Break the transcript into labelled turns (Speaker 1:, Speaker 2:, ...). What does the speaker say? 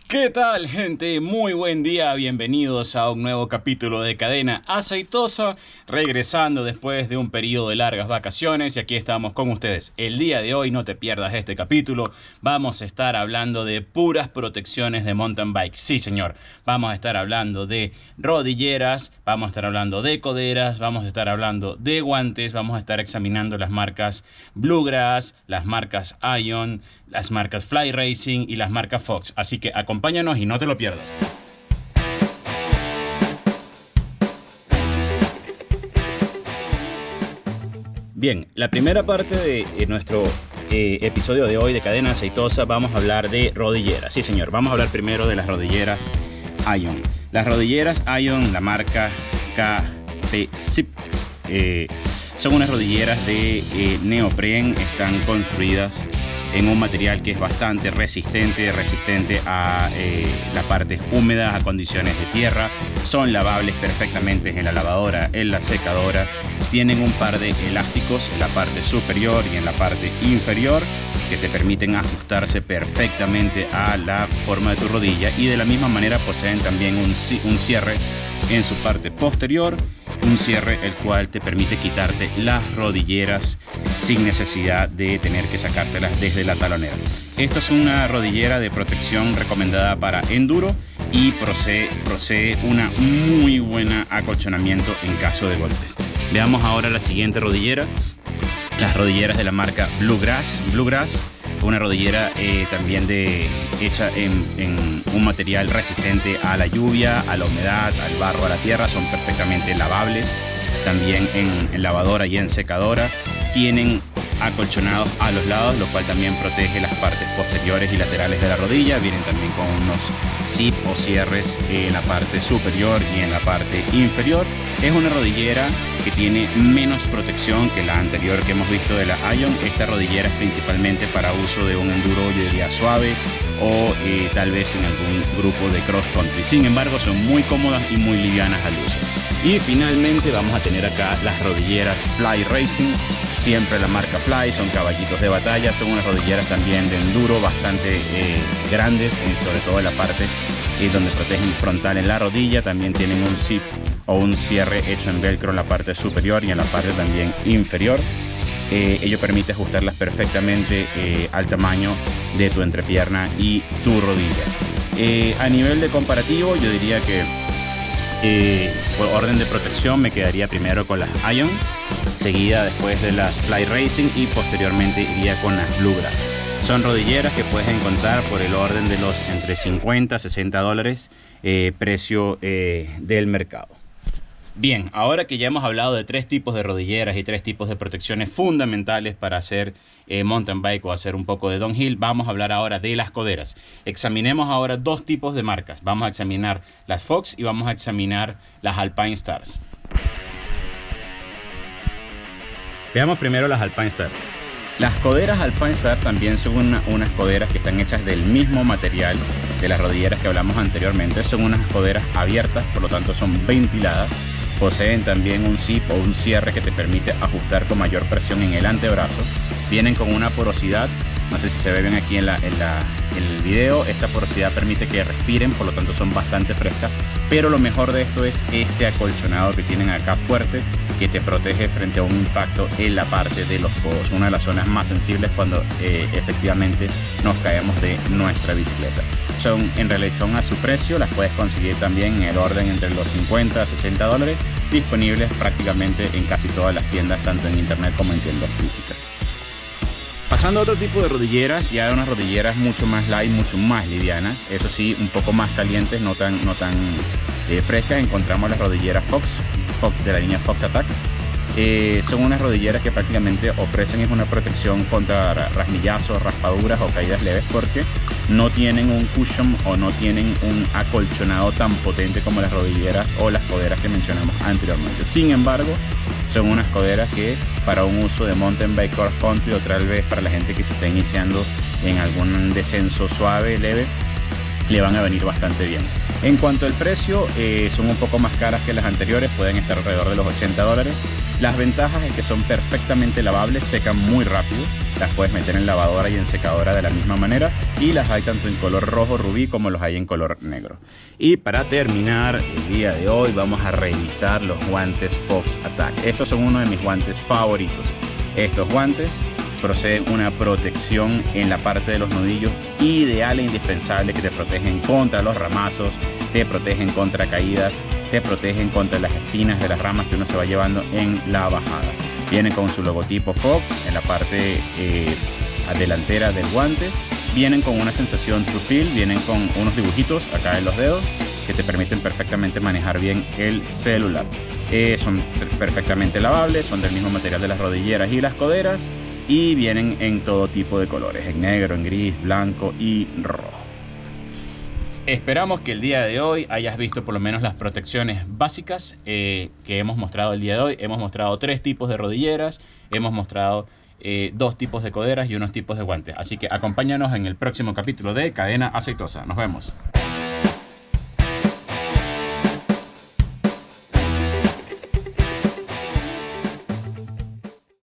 Speaker 1: ¿Qué tal, gente? Muy buen día, bienvenidos a un nuevo capítulo de Cadena Aceitosa, regresando después de un periodo de largas vacaciones y aquí estamos con ustedes. El día de hoy, no te pierdas este capítulo, vamos a estar hablando de puras protecciones de mountain bike. Sí, señor, vamos a estar hablando de rodilleras, vamos a estar hablando de coderas, vamos a estar hablando de guantes, vamos a estar examinando las marcas Bluegrass, las marcas Ion, las marcas Fly Racing y las marcas Fox. Así que acompáñanos y no te lo pierdas. Bien, la primera parte de nuestro episodio de hoy de Cadena Aceitosa vamos a hablar de rodilleras. Sí, señor, vamos a hablar primero de las rodilleras Ion. Las rodilleras Ion, la marca KP-Zip, son unas rodilleras de neopren, están construidas en un material que es bastante resistente a las partes húmedas, a condiciones de tierra. Son lavables perfectamente en la lavadora, en la secadora. Tienen un par de elásticos en la parte superior y en la parte inferior que te permiten ajustarse perfectamente a la forma de tu rodilla, y de la misma manera poseen también un cierre en su parte posterior, un cierre el cual te permite quitarte las rodilleras sin necesidad de tener que sacártelas desde la talonera. Esta es una rodillera de protección recomendada para enduro y posee una muy buena acolchonamiento en caso de golpes. Veamos ahora la siguiente rodillera, las rodilleras de la marca Bluegrass, una rodillera también hecha en un material resistente a la lluvia, a la humedad, al barro, a la tierra. Son perfectamente lavables también en lavadora y en secadora. Tienen acolchonados a los lados, lo cual también protege las partes posteriores y laterales de la rodilla. Vienen también con unos zip o cierres en la parte superior y en la parte inferior. Es una rodillera que tiene menos protección que la anterior que hemos visto de la Ion. Esta rodillera es principalmente para uso de un enduro, yo diría, suave, o tal vez en algún grupo de cross country. Sin embargo, son muy cómodas y muy livianas al uso. Y finalmente vamos a tener acá las rodilleras Fly Racing, siempre la marca Fly, son caballitos de batalla. Son unas rodilleras también de enduro bastante grandes, sobre todo en la parte donde protegen frontal en la rodilla. También tienen un zip o un cierre hecho en velcro en la parte superior y en la parte también inferior. Ello permite ajustarlas perfectamente al tamaño de tu entrepierna y tu rodilla. A nivel de comparativo, yo diría que por orden de protección me quedaría primero con las Ion, seguida después de las Fly Racing y posteriormente iría con las Bluegrass. Son rodilleras que puedes encontrar por el orden de los entre 50 a 60 dólares precio del mercado. Bien, ahora que ya hemos hablado de tres tipos de rodilleras y tres tipos de protecciones fundamentales para hacer mountain bike o hacer un poco de downhill, vamos a hablar ahora de las coderas. Examinemos ahora dos tipos de marcas. Vamos a examinar las Fox y vamos a examinar las Alpine Stars. Veamos primero las Alpine Stars. Las coderas Alpine Star también son unas coderas que están hechas del mismo material de las rodilleras que hablamos anteriormente. Son unas coderas abiertas, por lo tanto son ventiladas. Poseen también un zip o un cierre que te permite ajustar con mayor presión en el antebrazo. Vienen con una porosidad, no sé si se ve bien aquí en el video. Esta porosidad permite que respiren, por lo tanto son bastante frescas. Pero lo mejor de esto es este acolchonado que tienen acá fuerte, que te protege frente a un impacto en la parte de los codos, una de las zonas más sensibles cuando efectivamente nos caemos de nuestra bicicleta. En relación a su precio, las puedes conseguir también en el orden entre los 50 a 60 dólares, disponibles prácticamente en casi todas las tiendas, tanto en internet como en tiendas físicas. Pasando a otro tipo de rodilleras, ya unas rodilleras mucho más light, mucho más livianas, eso sí, un poco más calientes, no tan frescas. Encontramos las rodilleras Fox de la línea Fox Attack. Son unas rodilleras que prácticamente ofrecen una protección contra rasmillazos, raspaduras o caídas leves, porque no tienen un cushion o no tienen un acolchonado tan potente como las rodilleras o las coderas que mencionamos anteriormente. Sin embargo, son unas coderas que para un uso de mountain bike cross country, o tal vez para la gente que se está iniciando en algún descenso suave, leve, le van a venir bastante bien. En cuanto al precio, son un poco más caras que las anteriores, pueden estar alrededor de los $80. Las ventajas es que son perfectamente lavables, secan muy rápido, las puedes meter en lavadora y en secadora de la misma manera, y las hay tanto en color rojo rubí como los hay en color negro. Y para terminar el día de hoy vamos a revisar los guantes Fox Attack. Estos son uno de mis guantes favoritos. Estos guantes proceden una protección en la parte de los nudillos ideal e indispensable, que te protegen contra los ramazos, te protegen contra caídas, te protegen contra las espinas de las ramas que uno se va llevando en la bajada. Vienen con su logotipo Fox en la parte delantera del guante. Vienen con una sensación True Feel, vienen con unos dibujitos acá en los dedos que te permiten perfectamente manejar bien el celular. Son perfectamente lavables, son del mismo material de las rodilleras y las coderas, y vienen en todo tipo de colores, en negro, en gris, blanco y rojo. Esperamos que el día de hoy hayas visto por lo menos las protecciones básicas que hemos mostrado el día de hoy. Hemos mostrado 3 tipos de rodilleras, hemos mostrado 2 tipos de coderas y unos tipos de guantes. Así que acompáñanos en el próximo capítulo de Cadena Aceitosa. Nos vemos.